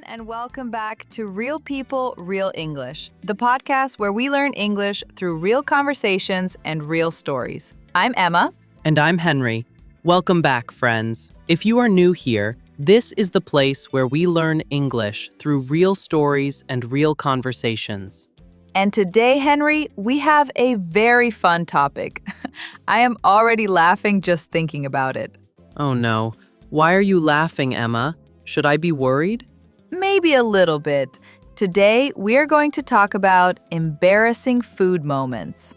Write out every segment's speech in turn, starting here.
and welcome back to Real People, Real English, the podcast where we learn English through real conversations and real stories. I'm Emma. And I'm Henry. Welcome back, friends. If you are new here, this is the place where we learn English through real stories and real conversations. And today, Henry, we have a very fun topic. I am already laughing just thinking about it. Oh no, why are you laughing, Emma? Should I be worried? Maybe a little bit. Today, we are going to talk about embarrassing food moments.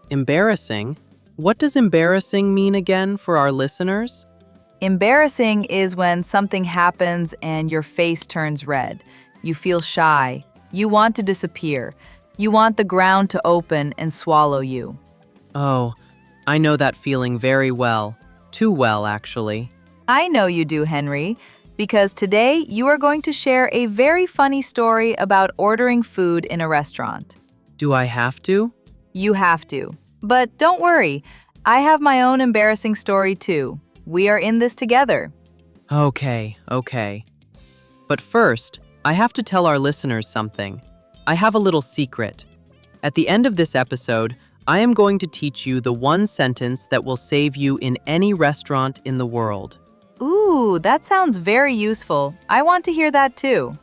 Embarrassing? What does embarrassing mean again for our listeners? Embarrassing is when something happens and your face turns red. You feel shy. You want to disappear. You want the ground to open and swallow you. Oh, I know that feeling very well. Too well, actually. I know you do, Henry, because today you are going to share a very funny story about ordering food in a restaurant. Do I have to? You have to. But don't worry, I have my own embarrassing story too. We are in this together. Okay. But first, I have to tell our listeners something. I have a little secret. At the end of this episode, I am going to teach you the one sentence that will save you in any restaurant in the world. Ooh, that sounds very useful. I want to hear that too.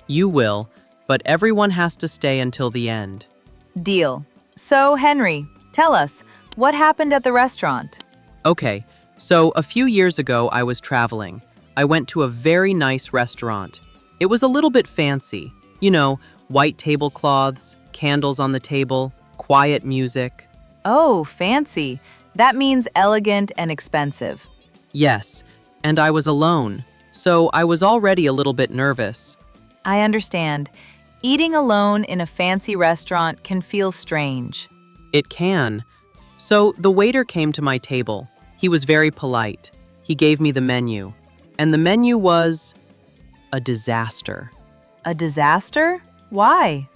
You will, but everyone has to stay until the end. Deal. So, Henry, tell us, what happened at the restaurant? Okay, so a few years ago I was traveling. I went to a very nice restaurant. It was a little bit fancy. You know, white tablecloths, candles on the table, quiet music. Oh, fancy. That means elegant and expensive. Yes, and I was alone, so I was already a little bit nervous. I understand. Eating alone in a fancy restaurant can feel strange. It can. So the waiter came to my table. He was very polite. He gave me the menu. And the menu was a disaster. A disaster? Why?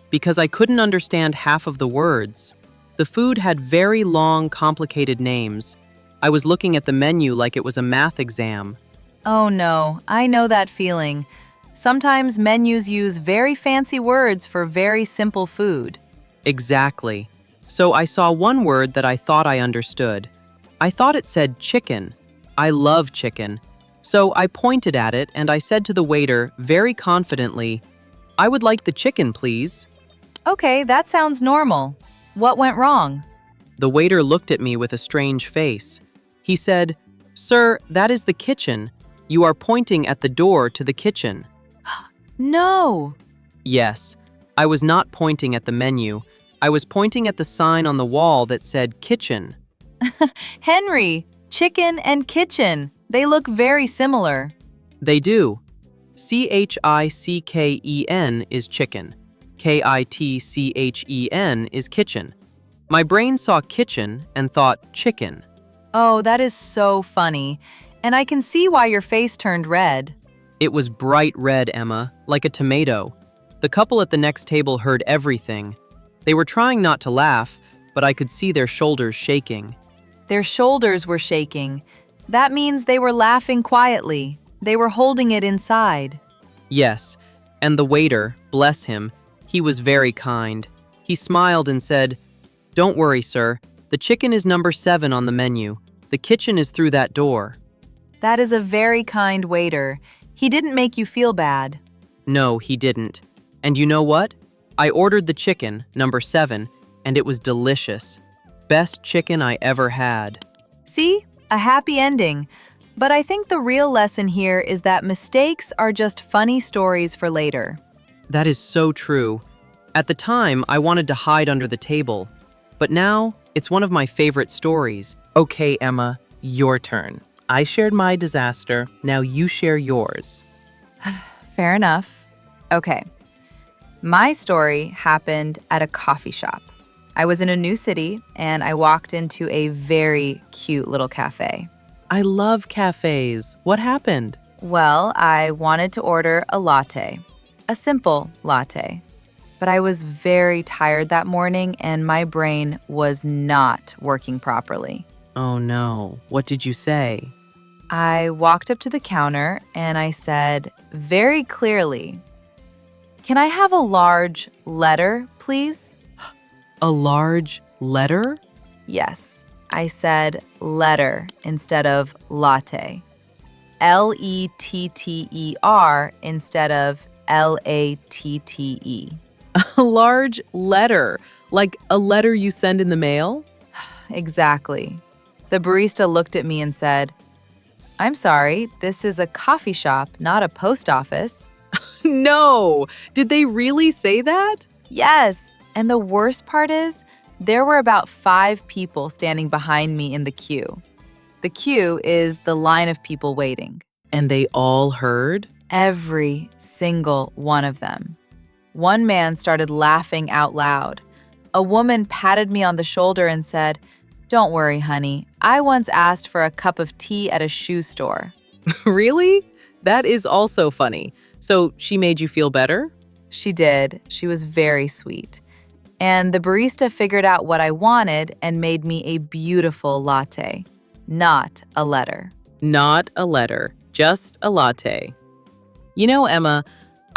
Because I couldn't understand half of the words. The food had very long, complicated names. I was looking at the menu like it was a math exam. Oh no, I know that feeling. Sometimes menus use very fancy words for very simple food. Exactly. So I saw one word that I thought I understood. I thought it said chicken. I love chicken. So I pointed at it and I said to the waiter very confidently, "I would like the chicken, please." Okay, that sounds normal. What went wrong? The waiter looked at me with a strange face. He said, "Sir, that is the kitchen. You are pointing at the door to the kitchen." No! Yes, I was not pointing at the menu. I was pointing at the sign on the wall that said kitchen. Henry, chicken and kitchen. They look very similar. They do. Chicken is chicken. Kitchen is kitchen. My brain saw kitchen and thought chicken. Oh, that is so funny. And I can see why your face turned red. It was bright red, Emma, like a tomato. The couple at the next table heard everything. They were trying not to laugh, but I could see their shoulders shaking. Their shoulders were shaking. That means they were laughing quietly. They were holding it inside. Yes, and the waiter, bless him, he was very kind. He smiled and said, "Don't worry, sir. The chicken is number 7 on the menu. The kitchen is through that door." That is a very kind waiter. He didn't make you feel bad. No, he didn't. And you know what? I ordered the chicken, number 7, and it was delicious. Best chicken I ever had. See? A happy ending. But I think the real lesson here is that mistakes are just funny stories for later. That is so true. At the time, I wanted to hide under the table. But now, it's one of my favorite stories. Okay, Emma, your turn. I shared my disaster. Now you share yours. Fair enough. Okay. My story happened at a coffee shop. I was in a new city, and I walked into a very cute little cafe. I love cafes. What happened? Well, I wanted to order a latte, a simple latte. But I was very tired that morning, and my brain was not working properly. Oh no, what did you say? I walked up to the counter and I said very clearly, Can I have a large letter, please? A large letter? Yes, I said letter instead of latte. Letter instead of latte. A large letter, like a letter you send in the mail? Exactly. The barista looked at me and said, I'm sorry, this is a coffee shop, not a post office. No! Did they really say that? Yes, and the worst part is, there were about 5 people standing behind me in the queue. The queue is the line of people waiting. And they all heard? Every single one of them. One man started laughing out loud. A woman patted me on the shoulder and said, Don't worry, honey. I once asked for a cup of tea at a shoe store. Really? That is also funny. So she made you feel better? She did. She was very sweet. And the barista figured out what I wanted and made me a beautiful latte, not a letter. Not a letter, just a latte. You know, Emma,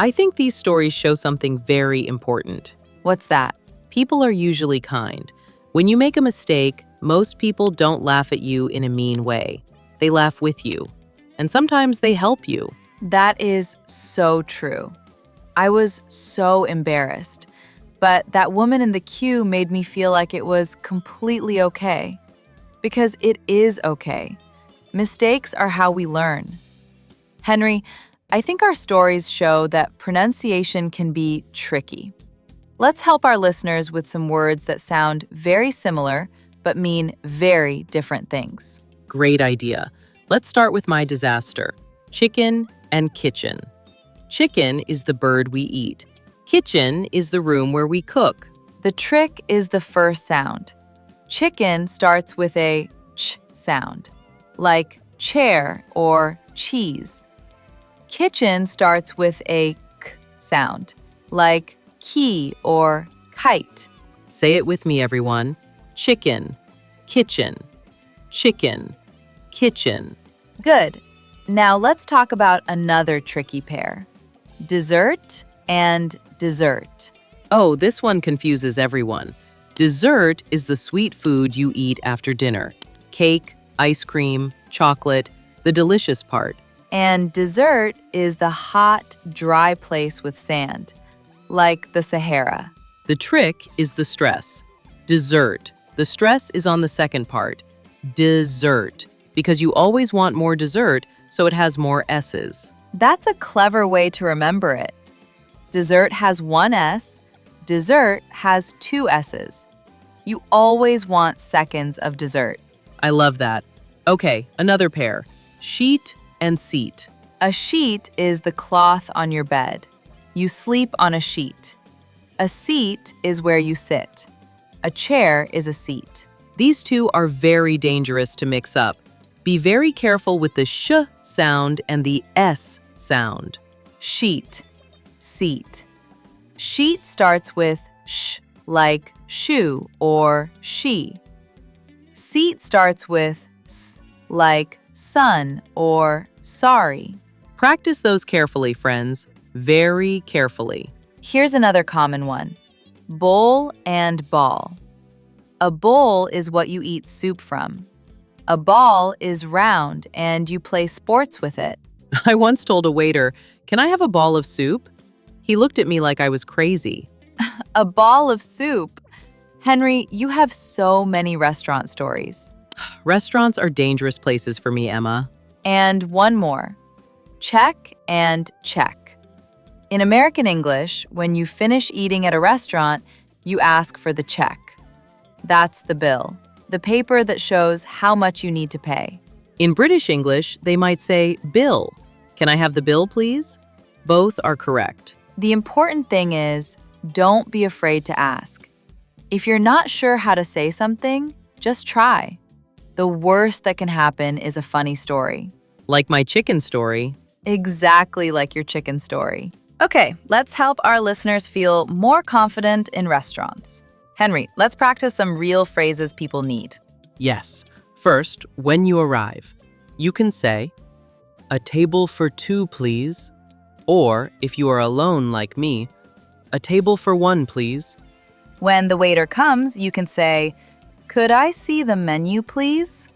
I think these stories show something very important. What's that? People are usually kind. When you make a mistake, most people don't laugh at you in a mean way. They laugh with you. And sometimes they help you. That is so true. I was so embarrassed, but that woman in the queue made me feel like it was completely okay. Because it is okay. Mistakes are how we learn. Henry, I think our stories show that pronunciation can be tricky. Let's help our listeners with some words that sound very similar but mean very different things. Great idea. Let's start with my disaster. Chicken and kitchen. Chicken is the bird we eat. Kitchen is the room where we cook. The trick is the first sound. Chicken starts with a ch sound, like chair or cheese. Kitchen starts with a k sound, like key or kite. Say it with me, everyone. Chicken, kitchen, chicken, kitchen. Good. Now let's talk about another tricky pair. Dessert and dessert. Oh, this one confuses everyone. Dessert is the sweet food you eat after dinner. Cake, ice cream, chocolate, the delicious part. And dessert is the hot, dry place with sand, like the Sahara. The trick is the stress. Dessert. The stress is on the second part. Dessert. Because you always want more dessert, so it has more S's. That's a clever way to remember it. Dessert has 1 S, dessert has 2 S's. You always want seconds of dessert. I love that. Okay, another pair. Sheet and seat. A sheet is the cloth on your bed. You sleep on a sheet. A seat is where you sit. A chair is a seat. These two are very dangerous to mix up. Be very careful with the sh sound and the S sound. Sheet, seat. Sheet starts with sh, like shoe or she. Seat starts with s, like sun or sorry. Practice those carefully, friends. Very carefully. Here's another common one. Bowl and ball. A bowl is what you eat soup from. A ball is round and you play sports with it. I once told a waiter, "Can I have a ball of soup?" He looked at me like I was crazy. A ball of soup? Henry, you have so many restaurant stories. Restaurants are dangerous places for me, Emma. And one more. Check and check. In American English, when you finish eating at a restaurant, you ask for the check. That's the bill, the paper that shows how much you need to pay. In British English, they might say, "Bill. Can I have the bill, please?" Both are correct. The important thing is, don't be afraid to ask. If you're not sure how to say something, just try. The worst that can happen is a funny story. Like my chicken story. Exactly like your chicken story. Okay, let's help our listeners feel more confident in restaurants. Henry, let's practice some real phrases people need. Yes. First, when you arrive, you can say, "A table for 2, please." Or, if you are alone like me, A table for one, please. When the waiter comes, you can say, "Could I see the menu, please?"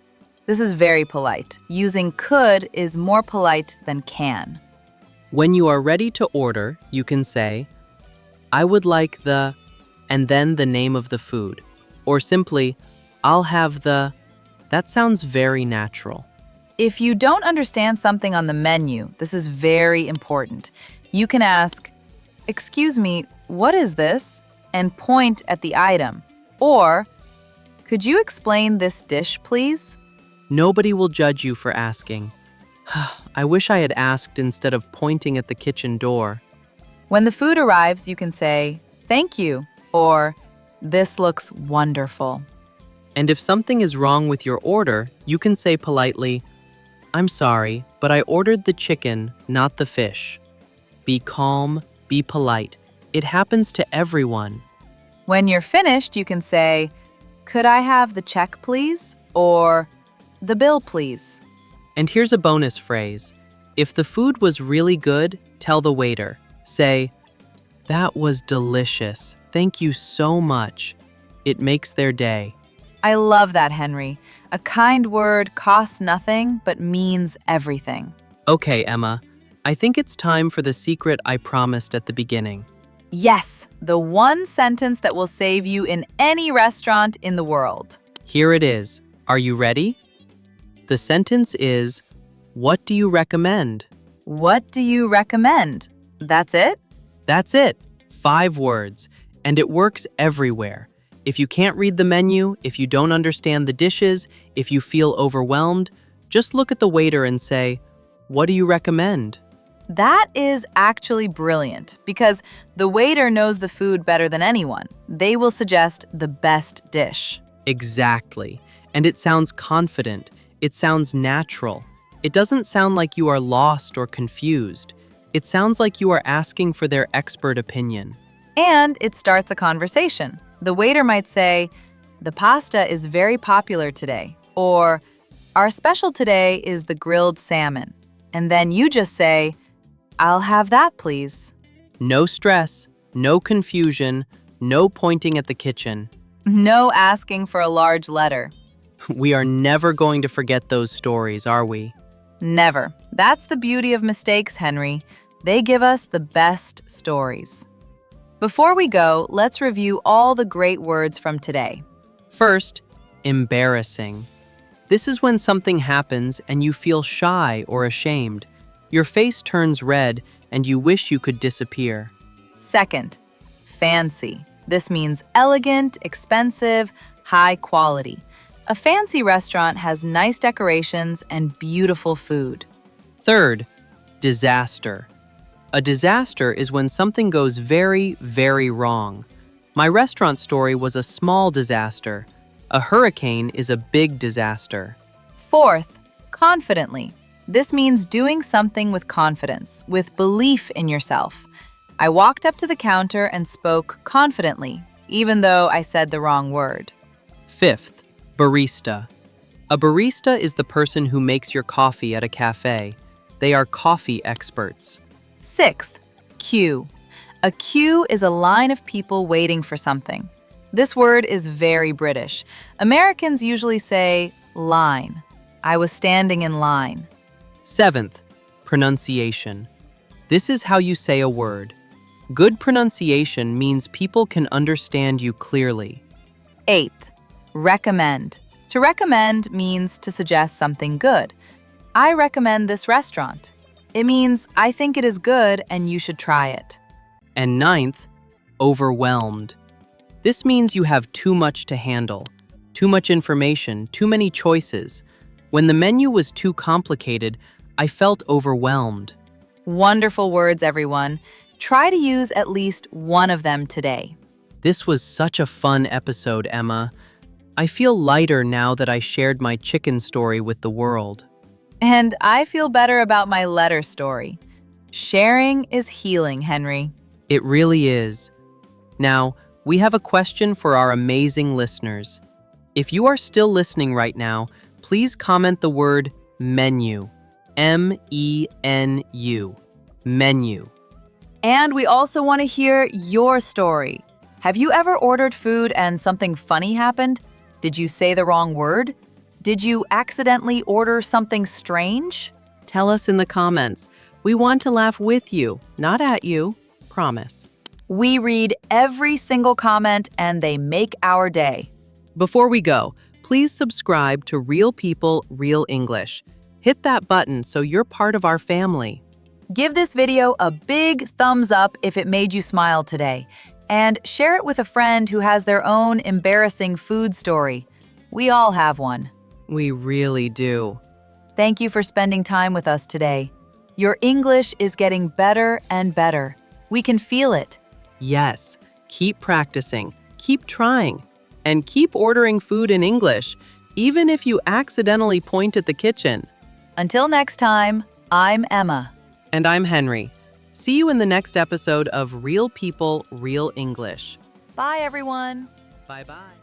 This is very polite. Using could is more polite than can. When you are ready to order, you can say, I would like the, and then the name of the food. Or simply, I'll have the. That sounds very natural. If you don't understand something on the menu, this is very important. You can ask, "Excuse me, what is this?" and point at the item. Or, "Could you explain this dish, please?" Nobody will judge you for asking. I wish I had asked instead of pointing at the kitchen door. When the food arrives, you can say, "Thank you," or "This looks wonderful." And if something is wrong with your order, you can say politely, I'm sorry, but I ordered the chicken, not the fish. Be calm, be polite. It happens to everyone. When you're finished, you can say, "Could I have the check, please?" or "The bill, please." And here's a bonus phrase. If the food was really good, tell the waiter. Say, that was delicious. Thank you so much. It makes their day. I love that, Henry. A kind word costs nothing but means everything. Okay, Emma, I think it's time for the secret I promised at the beginning. Yes, the one sentence that will save you in any restaurant in the world. Here it is. Are you ready? The sentence is, what do you recommend? What do you recommend? That's it? That's it. 5 words. And it works everywhere. If you can't read the menu, if you don't understand the dishes, if you feel overwhelmed, just look at the waiter and say, what do you recommend? That is actually brilliant because the waiter knows the food better than anyone. They will suggest the best dish. Exactly. And it sounds confident. It sounds natural. It doesn't sound like you are lost or confused. It sounds like you are asking for their expert opinion. And it starts a conversation. The waiter might say, "The pasta is very popular today," or "Our special today is the grilled salmon." And then you just say, "I'll have that, please." No stress, no confusion, no pointing at the kitchen. No asking for a large letter. We are never going to forget those stories, are we? Never. That's the beauty of mistakes, Henry. They give us the best stories. Before we go, let's review all the great words from today. First, embarrassing. This is when something happens and you feel shy or ashamed. Your face turns red and you wish you could disappear. Second, fancy. This means elegant, expensive, high quality. A fancy restaurant has nice decorations and beautiful food. Third, disaster. A disaster is when something goes very, very wrong. My restaurant story was a small disaster. A hurricane is a big disaster. Fourth, confidently. This means doing something with confidence, with belief in yourself. I walked up to the counter and spoke confidently, even though I said the wrong word. Fifth, barista. A barista is the person who makes your coffee at a cafe. They are coffee experts. Sixth, queue. A queue is a line of people waiting for something. This word is very British. Americans usually say line. I was standing in line. Seventh, pronunciation. This is how you say a word. Good pronunciation means people can understand you clearly. Eighth, recommend. To recommend means to suggest something good. I recommend this restaurant. It means I think it is good and you should try it. And ninth, overwhelmed. This means you have too much to handle, too much information, too many choices. When the menu was too complicated, I felt overwhelmed. Wonderful words, everyone. Try to use at least one of them today. This was such a fun episode, Emma. I feel lighter now that I shared my chicken story with the world. And I feel better about my letter story. Sharing is healing, Henry. It really is. Now, we have a question for our amazing listeners. If you are still listening right now, please comment the word menu. M-E-N-U. Menu. And we also want to hear your story. Have you ever ordered food and something funny happened? Did you say the wrong word? Did you accidentally order something strange? Tell us in the comments. We want to laugh with you, not at you. Promise. We read every single comment and they make our day. Before we go, please subscribe to Real People, Real English. Hit that button so you're part of our family. Give this video a big thumbs up if it made you smile today. And share it with a friend who has their own embarrassing food story. We all have one. We really do. Thank you for spending time with us today. Your English is getting better and better. We can feel it. Yes, keep practicing, keep trying, and keep ordering food in English, even if you accidentally point at the kitchen. Until next time, I'm Emma. And I'm Henry. See you in the next episode of Real People, Real English. Bye, everyone. Bye-bye.